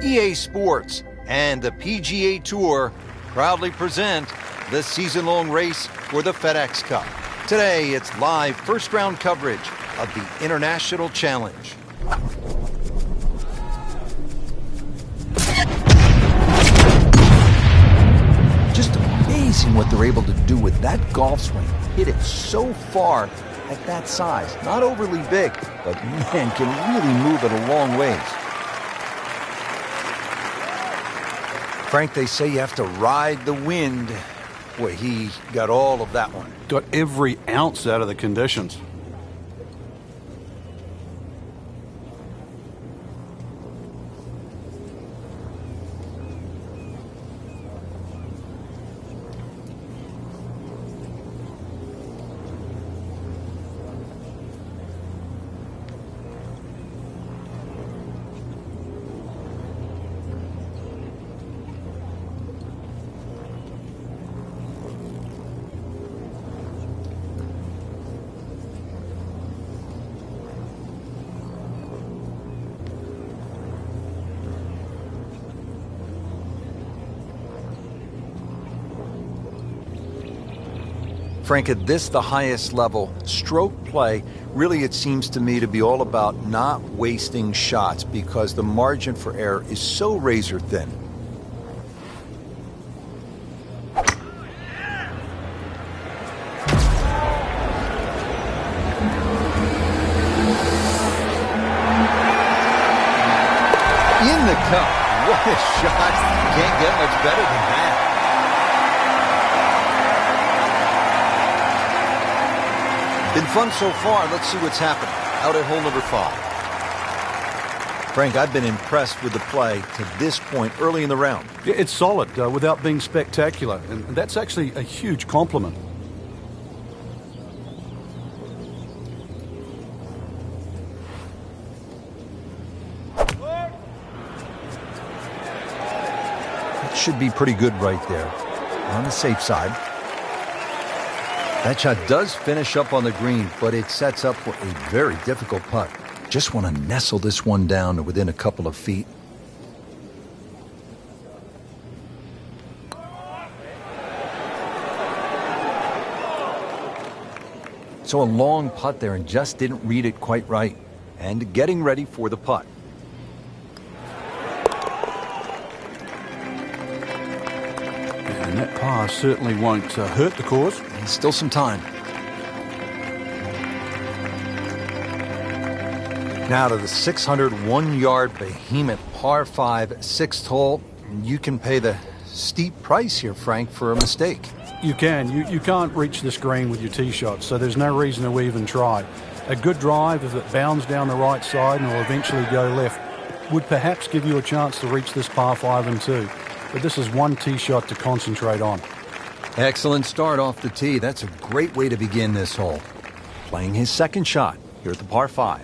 EA Sports and the PGA Tour proudly present the season-long race for the FedEx Cup. Today, it's live first-round coverage of the International Challenge. Just amazing what they're able to do with that golf swing. Hit it so far at that size. Not overly big, but man, can really move it a long ways. Frank, they say you have to ride the wind. Boy, he got all of that one. Got every ounce out of the conditions. Frank, at this, the highest level, stroke play, really it seems to me to be all about not wasting shots because the margin for error is so razor thin. In the cup. What a shot. Can't get much better than that. Been fun so far. Let's see what's happening out at hole number 5. Frank, I've been impressed with the play to this point early in the round. Yeah, it's solid without being spectacular, and that's actually a huge compliment. It should be pretty good right there. On the safe side. That shot does finish up on the green, but it sets up for a very difficult putt. Just want to nestle this one down to within a couple of feet. So a long putt there and just didn't read it quite right. And getting ready for the putt. And that par certainly won't hurt the cause. Still some time. Now to the 601-yard behemoth par 5 6th hole. You can pay the steep price here, Frank, for a mistake. You can. You can't reach this green with your tee shot, so there's no reason to even try. A good drive, if it bounds down the right side and will eventually go left, would perhaps give you a chance to reach this par 5 and 2. But this is one tee shot to concentrate on. Excellent start off the tee. That's a great way to begin this hole. Playing his second shot here at the par 5.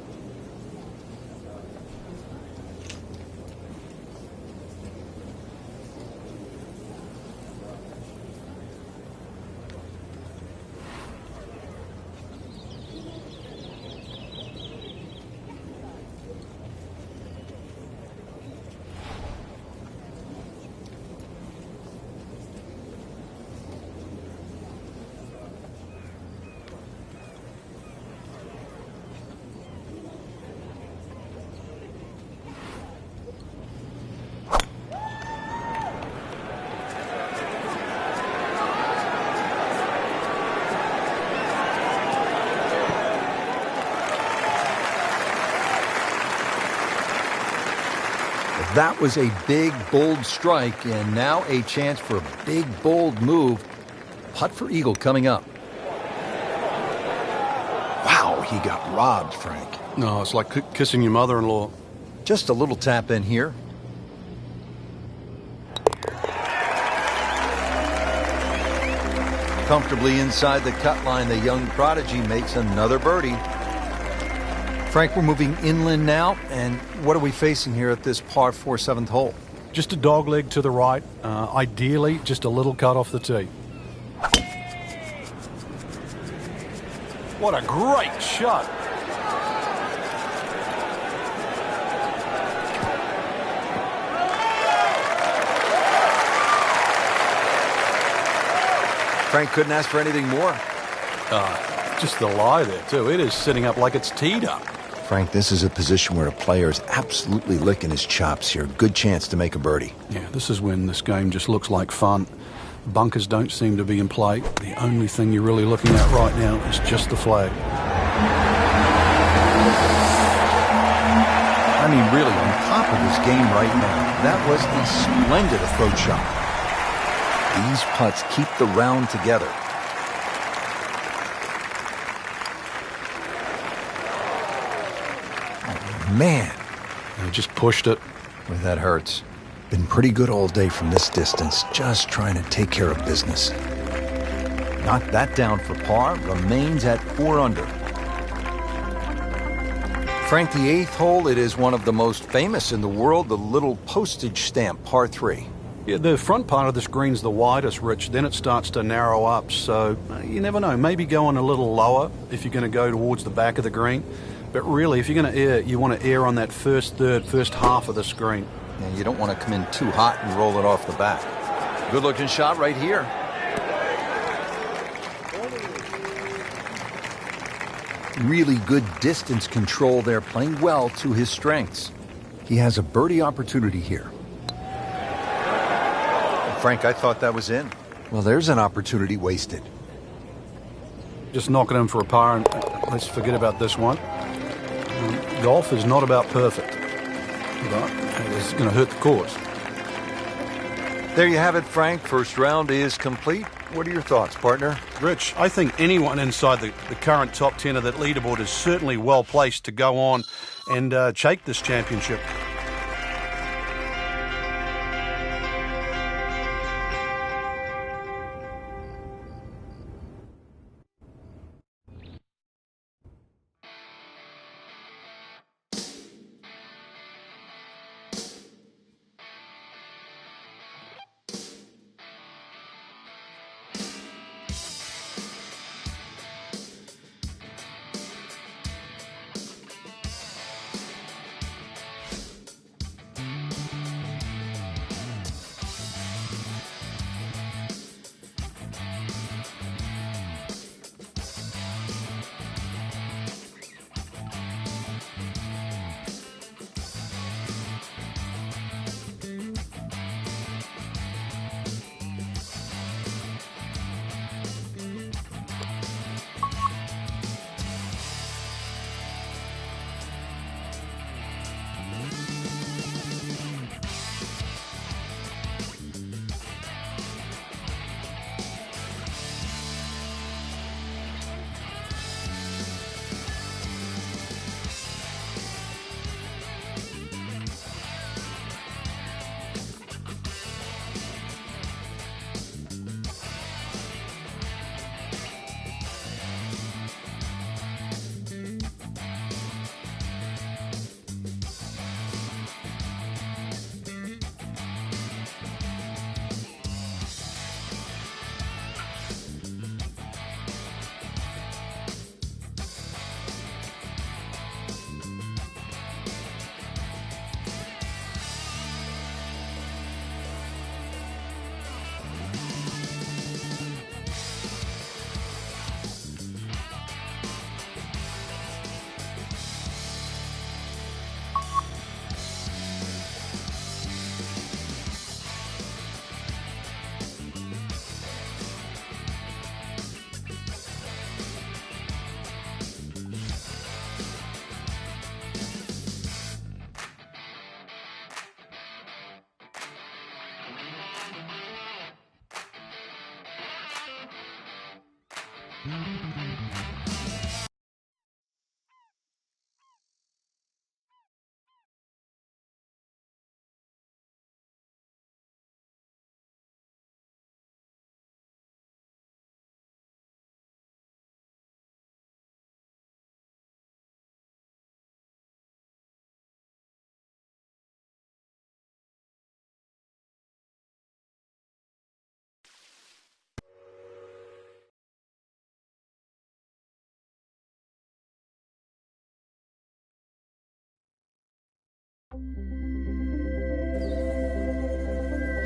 That was a big, bold strike, and now a chance for a big, bold move. Putt for eagle coming up. Wow, he got robbed, Frank. No, it's like kissing your mother-in-law. Just a little tap in here. Comfortably inside the cut line, the young prodigy makes another birdie. Frank, we're moving inland now, and what are we facing here at this par 4 7th hole? Just a dog leg to the right, ideally just a little cut off the tee. What a great shot. Frank couldn't ask for anything more. Just the lie there, too. It is sitting up like it's teed up. Frank, this is a position where a player is absolutely licking his chops here. Good chance to make a birdie. Yeah, this is when this game just looks like fun. Bunkers don't seem to be in play. The only thing you're really looking at right now is just the flag. I mean, really, on top of his game right now, that was a splendid approach shot. These putts keep the round together. Oh, man. He just pushed it. Boy, that hurts. Been pretty good all day from this distance, just trying to take care of business. Knocked that down for par, remains at 4 under. Frank, the 8th hole, it is one of the most famous in the world, the little postage stamp, par 3. Yeah, the front part of the screen's the widest, Rich. Then it starts to narrow up, so you never know. Maybe going a little lower if you're going to go towards the back of the green. But really, if you're going to err, you want to err on that first half of the screen. Yeah, you don't want to come in too hot and roll it off the back. Good-looking shot right here. Really good distance control there, playing well to his strengths. He has a birdie opportunity here. Frank, I thought that was in. Well, there's an opportunity wasted. Just knocking him for a par, and let's forget about this one. Golf is not about perfect, but it's going to hurt the cause. There you have it, Frank. First round is complete. What are your thoughts, partner? Rich, I think anyone inside the current top 10 of that leaderboard is certainly well placed to go on and take this championship.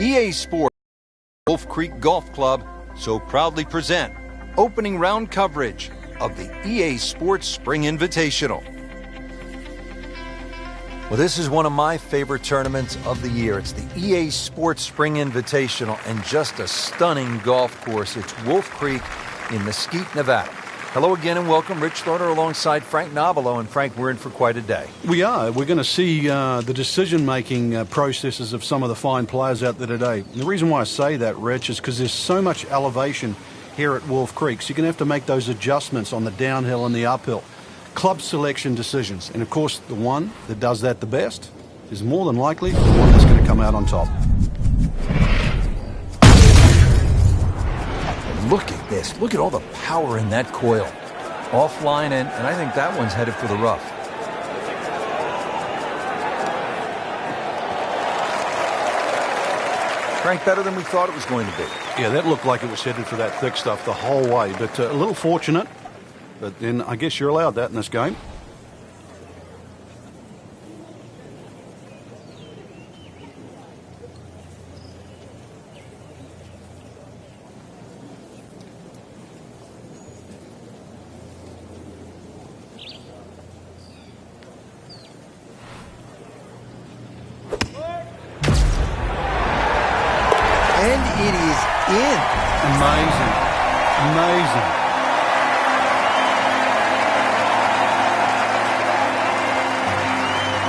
EA Sports, Wolf Creek Golf Club, so proudly present opening round coverage of the EA Sports Spring Invitational. Well, this is one of my favorite tournaments of the year. It's the EA Sports Spring Invitational, and just a stunning golf course. It's Wolf Creek in Mesquite, Nevada. Hello again and welcome. Rich Thorner alongside Frank Nobilo. And Frank, we're in for quite a day. We are. We're going to see the decision-making processes of some of the fine players out there today. And the reason why I say that, Rich, is because there's so much elevation here at Wolf Creek. So you're going to have to make those adjustments on the downhill and the uphill. Club selection decisions. And, of course, the one that does that the best is more than likely the one that's going to come out on top. Look at this. Look at all the power in that coil. Offline, and I think that one's headed for the rough. Frank, better than we thought it was going to be. Yeah, that looked like it was headed for that thick stuff the whole way. But a little fortunate. But then I guess you're allowed that in this game. And it is in. Amazing. Amazing.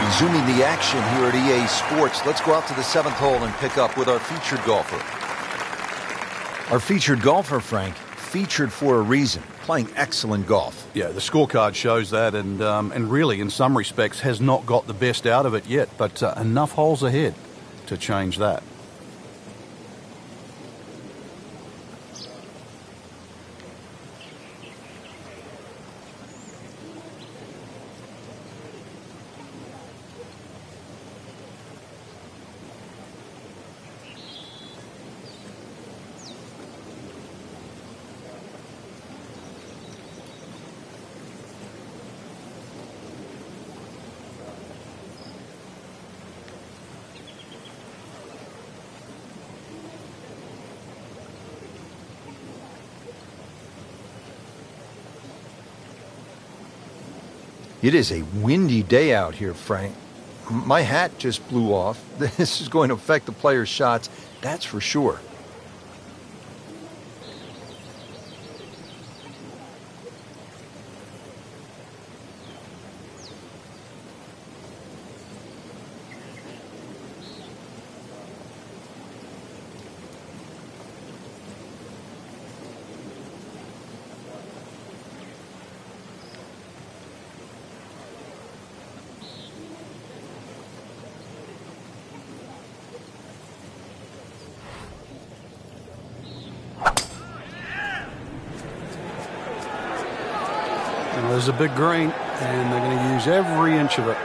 Resuming the action here at EA Sports, let's go out to the 7th hole and pick up with our featured golfer. Our featured golfer, Frank, featured for a reason, playing excellent golf. Yeah, the scorecard shows that, and really, in some respects, has not got the best out of it yet, but enough holes ahead to change that. It is a windy day out here, Frank. My hat just blew off. This is going to affect the players' shots, that's for sure. There's a big green, and they're going to use every inch of it.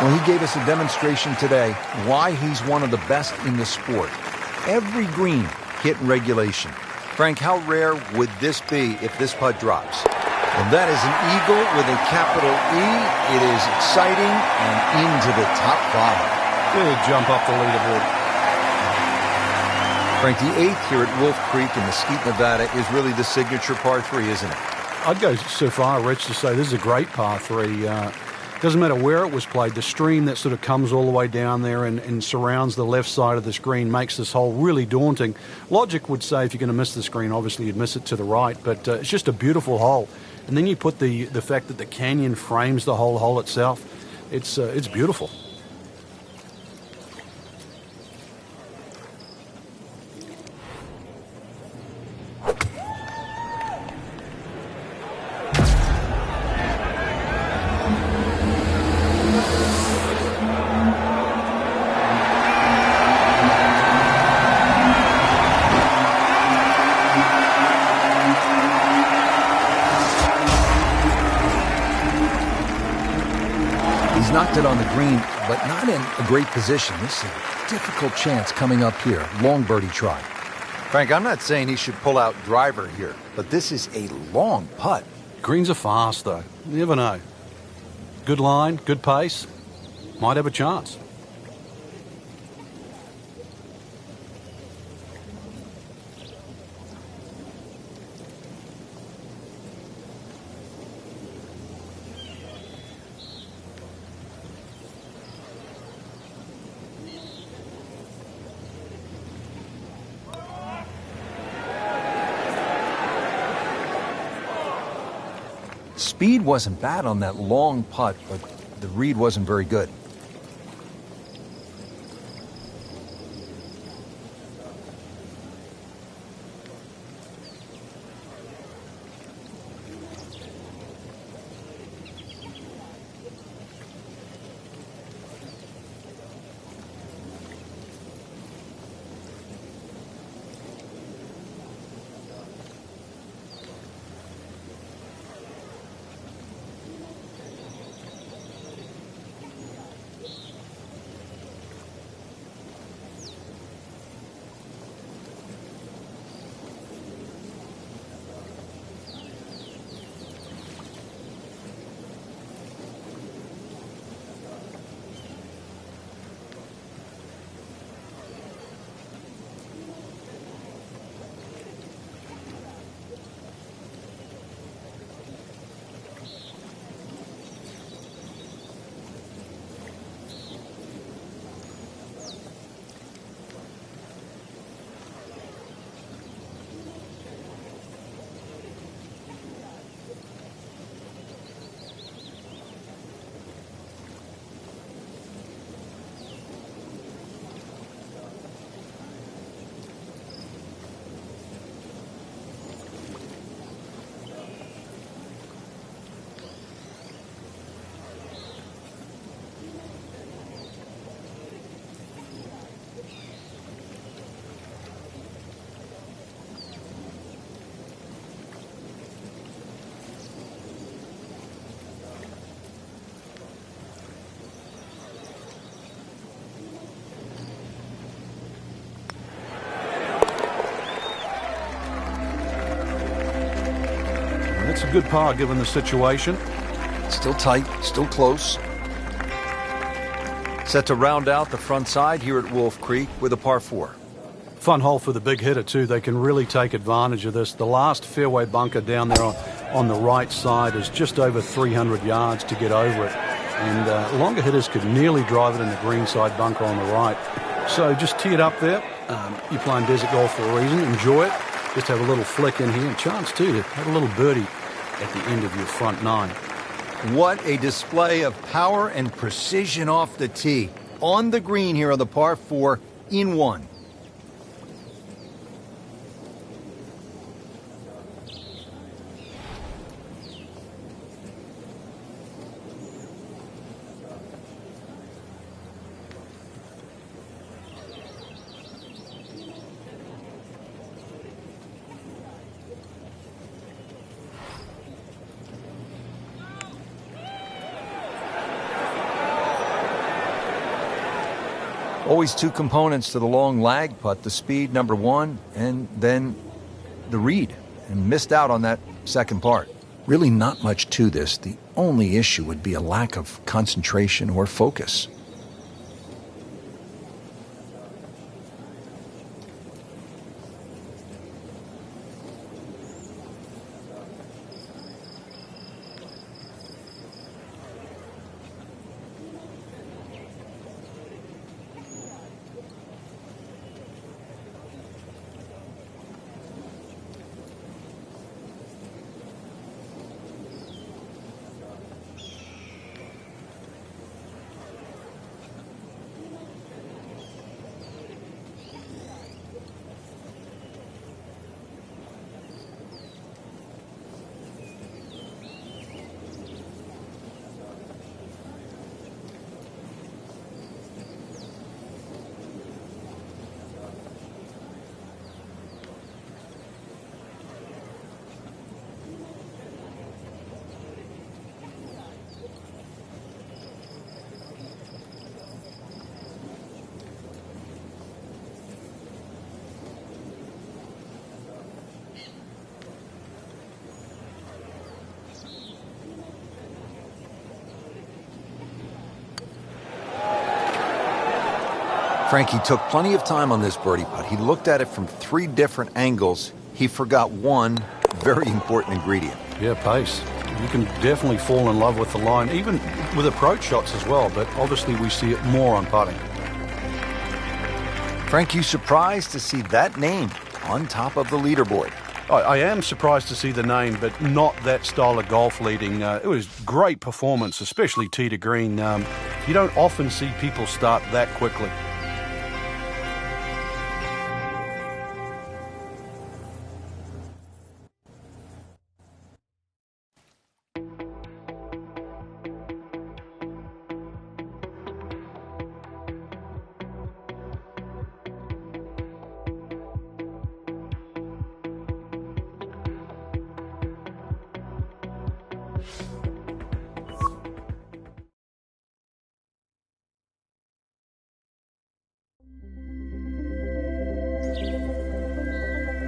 Well, he gave us a demonstration today why he's one of the best in the sport. Every green hit in regulation. Frank, how rare would this be if this putt drops? Well, that is an eagle with a capital E. It is exciting and into the top 5. Good jump up the leaderboard. Frank, the 8th here at Wolf Creek in Mesquite, Nevada is really the signature par 3, isn't it? I'd go so far, Rich, to say this is a great par 3. Doesn't matter where it was played. The stream that sort of comes all the way down there and surrounds the left side of the screen makes this hole really daunting. Logic would say if you're going to miss the screen, obviously you'd miss it to the right, but it's just a beautiful hole. And then you put the fact that the canyon frames the whole hole itself. It's beautiful. He's knocked it on the green, but not in a great position. This is a difficult chance coming up here. Long birdie try. Frank, I'm not saying he should pull out driver here, but this is a long putt. Greens are fast, though. You never know. Good line, good pace. Might have a chance. Speed wasn't bad on that long putt, but the read wasn't very good. It's a good par given the situation. Still tight, still close. Set to round out the front side here at Wolf Creek with a par 4. Fun hole for the big hitter, too. They can really take advantage of this. The last fairway bunker down there on the right side is just over 300 yards to get over it. And longer hitters could nearly drive it in the green side bunker on the right. So just tee it up there. You're playing desert golf for a reason. Enjoy it. Just have a little flick in here. And chance, too, to have a little birdie at the end of your front 9. What a display of power and precision off the tee. On the green here on the par 4 in 1. Always two components to the long lag putt, the speed, number 1, and then the read. And missed out on that second part. Really not much to this. The only issue would be a lack of concentration or focus. Frankie took plenty of time on this birdie putt. He looked at it from 3 different angles. He forgot one very important ingredient. Yeah, pace. You can definitely fall in love with the line, even with approach shots as well, but obviously we see it more on putting. Frank, you surprised to see that name on top of the leaderboard? I am surprised to see the name, but not that style of golf leading. It was great performance, especially tee to green. You don't often see people start that quickly.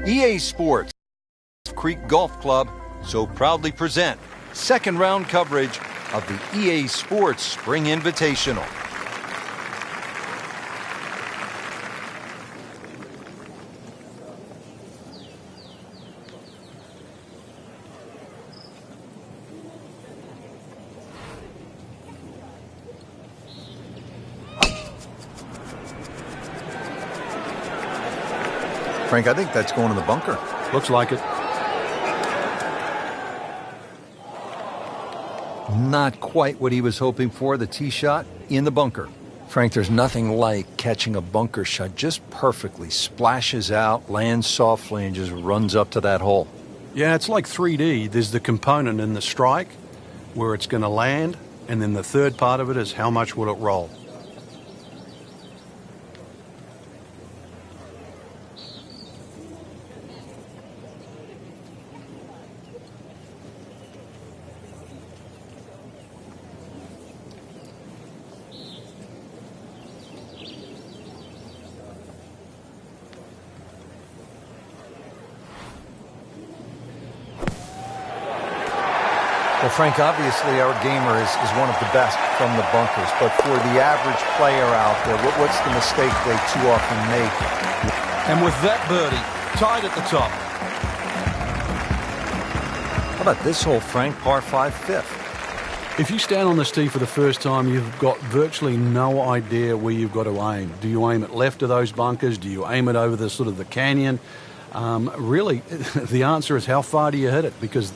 EA Sports Creek Golf Club so proudly present second round coverage of the EA Sports Spring Invitational. Frank, I think that's going in the bunker. Looks like it. Not quite what he was hoping for, the tee shot in the bunker. Frank, there's nothing like catching a bunker shot just perfectly. Splashes out, lands softly, and just runs up to that hole. Yeah, it's like 3D. There's the component in the strike where it's going to land, and then the third part of it is how much will it roll. Well, Frank, obviously our gamer is one of the best from the bunkers, but for the average player out there, what's the mistake they too often make? And with that birdie, tied at the top. How about this hole, Frank, par 5 fifth? If you stand on this tee for the first time, you've got virtually no idea where you've got to aim. Do you aim it left of those bunkers? Do you aim it over the sort of the canyon? Really, the answer is how far do you hit it, because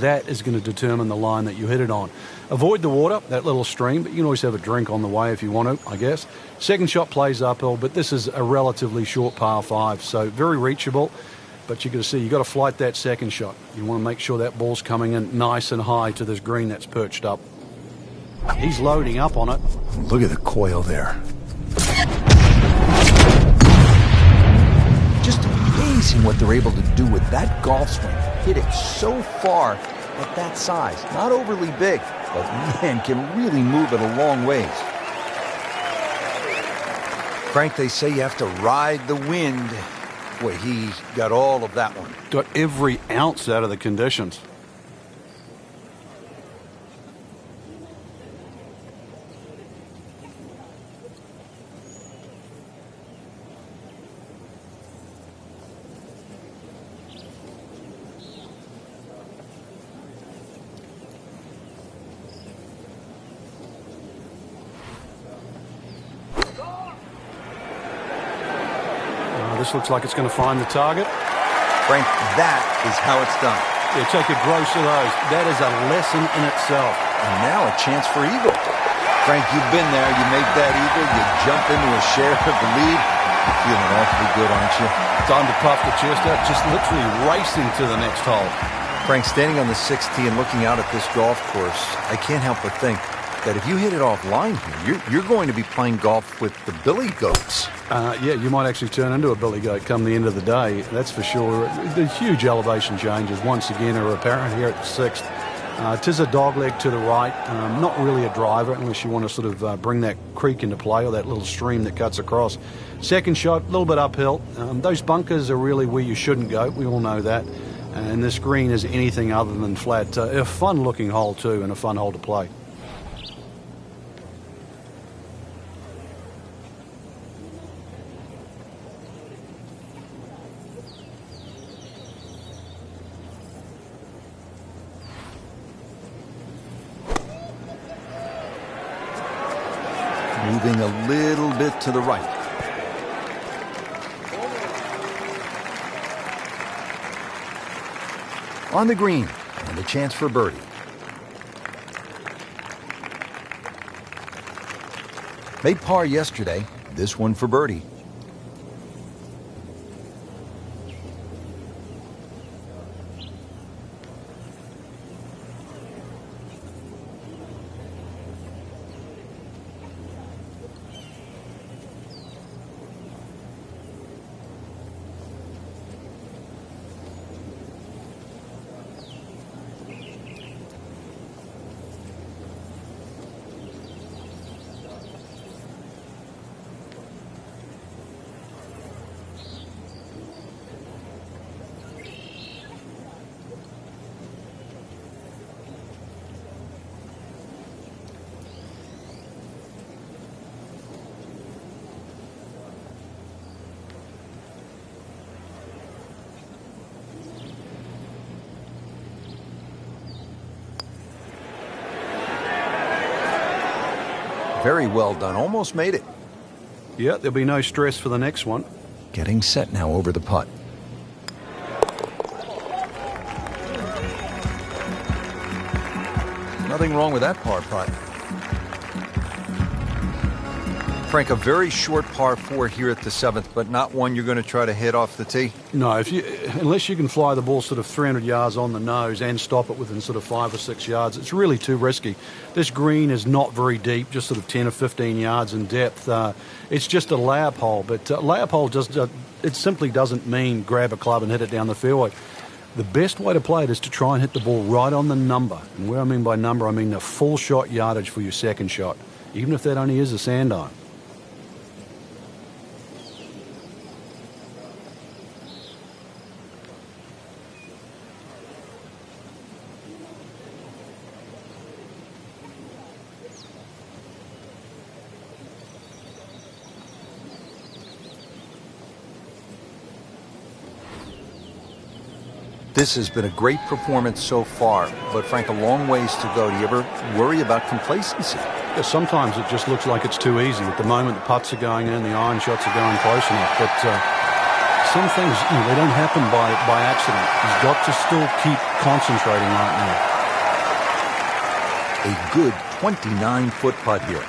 that is going to determine the line that you hit it on. Avoid the water, that little stream, but you can always have a drink on the way if you want to, I guess. Second shot plays uphill, but this is a relatively short par 5, so very reachable. But you've got to see, you've got to flight that second shot. You want to make sure that ball's coming in nice and high to this green that's perched up. He's loading up on it. Look at the coil there. Just amazing what they're able to do with that golf swing. Hit it so far at that size. Not overly big, but man, can really move it a long ways. Frank, they say you have to ride the wind. Boy, he got all of that one. Got every ounce out of the conditions. This looks like it's going to find the target. Frank, that is how it's done. Yeah, take a gross of those. That is a lesson in itself. And now a chance for eagle. Frank, you've been there. You make that eagle, you jump into a share of the lead. You're feeling awfully good, aren't you? Time to puff the chest out, just literally racing to the next hole. Frank, standing on the 6th tee and looking out at this golf course, I can't help but think that if you hit it offline here, you're going to be playing golf with the billy goats. Yeah, you might actually turn into a billy goat come the end of the day, that's for sure. The huge elevation changes, once again, are apparent here at the 6th. Tis a dogleg to the right, not really a driver unless you want to sort of bring that creek into play or that little stream that cuts across. Second shot, a little bit uphill. Those bunkers are really where you shouldn't go, we all know that. And this green is anything other than flat. A fun-looking hole, too, and a fun hole to play. moving a little bit to the right. On the green, and a chance for birdie. Made par yesterday, this one for birdie. Very well done. Almost made it. Yeah, there'll be no stress for the next one. Getting set now over the putt. Nothing wrong with that par putt. Frank, a very short par 4 here at the 7th, but not one you're going to try to hit off the tee. No, unless you can fly the ball sort of 300 yards on the nose and stop it within sort of 5 or 6 yards, it's really too risky. This green is not very deep, just sort of 10 or 15 yards in depth. It's just a layup hole, but layup hole it simply doesn't mean grab a club and hit it down the fairway. The best way to play it is to try and hit the ball right on the number. And where I mean by number, I mean the full shot yardage for your second shot, even if that only is a sand iron. This has been a great performance so far, but Frank, a long ways to go. Do you ever worry about complacency? Yeah, sometimes it just looks like it's too easy. At the moment, the putts are going in, the iron shots are going close enough, but some things, they don't happen by accident. He's got to still keep concentrating right now. A good 29-foot putt here.